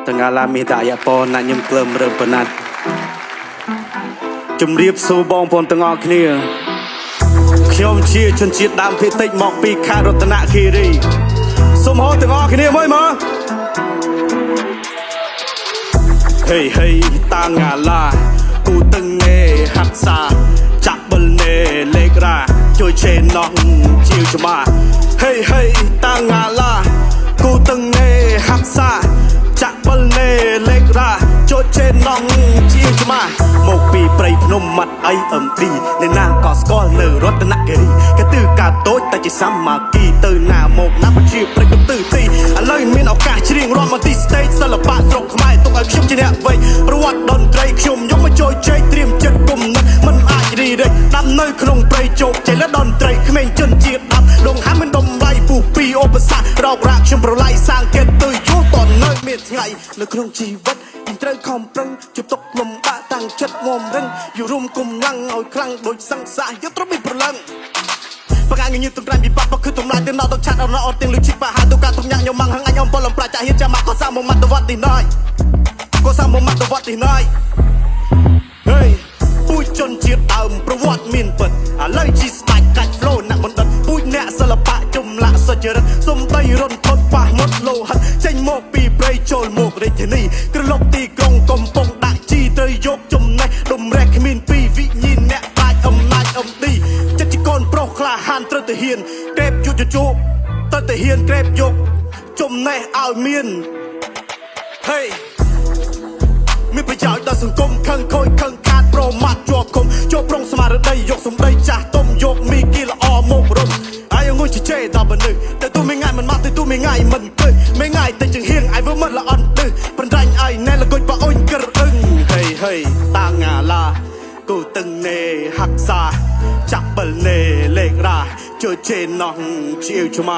ទាំងឡាមេតាយពណាខ្ញុំក្លឹមរើបណាត់ជំរាបសួរបងប្អូនទាំងអស់គ្នាខ្ញុំជាជនជាតិដើមភាគតិចមកពីខេត្តរតនគិរីសូមហៅទាំងអស់គ្នាមួយមកហេហេតាំងឡាគូទឹងនេហាត់សាចាក់បលនេលេខរ៉ាជួយឆេណោះជាវច្មាហេហេតាំងឡាគូទឹងនេហាត់សាចាក់បលនេលេខរ៉ាជួយឆេណោះជាវច្មាមកពីព្រៃភ្នំមាត់អីអឹមឌីអ្នកណាក៏ស្គាល់នៅរតនគិរីកទិកាតូចតែជាសាមាគីទៅណាមកណាជាព្រៃកទិទីឥឡូវមានឱកាសច្រៀងរាំមកទី stage សិល្បៈស្រុកខ្មែរទុកឲ្យខ្ញុំជាអ្នកវ័យប្រវត្តិតន្ត្រីខ្ញុំយកមកជួយជែកត្រៀមចិត្តគុំនឹកមិនអាចរីរែកដាំនៅក្នុងព្រៃជោគជ័យលើតន្ត្រីក្មេងជនជាតិដាប់លងហាមិនដំឡៃពូពីឧបសគ្គរោគរាក់ខ្ញុំប្រឡ័យសាងកេតទុយយូរតនៅមានថ្ងៃនៅក្នុងជីវិតត្រូវខំប្រឹងជប់ទុកលំបាកតាំងចិត្តងំរឹងយូររួមគុំឡាំងឲ្យខ្លាំងដូចសង្សារយកត្រូវមានប្រឡឹងបកាងញឹកទាំងក្រៃពីបាត់បគឺទំលាយទៅណោដល់ឆាត់អរណោទាំងលុយជីបហាទុកាទុកញ៉ាក់ញ៉មងហងអញអំពលំប្រាចាហ៊ានចាំមកក៏សាមមត្តវត្តទីណយក៏សាមមត្តវត្តទីណយហេពូជជនជាតិដើមប្រវត្តិមានពិតឥឡូវជីស្ដាច់កាច់ flow ណាក់បណ្ឌិតពូជអ្នកសិល្បៈចំលាក់សុចរិតសំដីរន្ធត់ប៉ះមុតលោហិតចេញមកពីព្រៃចូលមករាជធានីក្រឡុកទីក្រុងកំពុងដាក់ជីត្រូវយកចំណេះដុំរែកគ្មានពីវិញ្ញាណអ្នកបាច់អំណាចអំទីចិត្តជាកូនប្រុសក្លាហានត្រូវទៅហ៊ានក្រេបយុទ្ធជោគត្រូវទៅហ៊ានក្រេបយកចំណេះឲ្យមានហេមានប្រយោជន៍ដល់សង្គមខឹងខូចខឹងខាតប្រមាថជាប់គុំជាប់ប្រងស្មារតីយកសម្ដីចាស់ទុំយកមីគីល្អមករំអាយងុយជេដល់បន្លឺតែទូមិនងាយមិនមកតែទូមិនងាយមិនទៅមិនងាយតែជាងហៀងអាយវើមិនល្អអន់ទៅបណ្ដាញអាយណែលកុយបអូនក្រអឹងហេហេតាំងឡាគូទឹងនេហាក់សាចាក់បលនេលេខរ៉ាជួយជេណោះជាវឆ្មា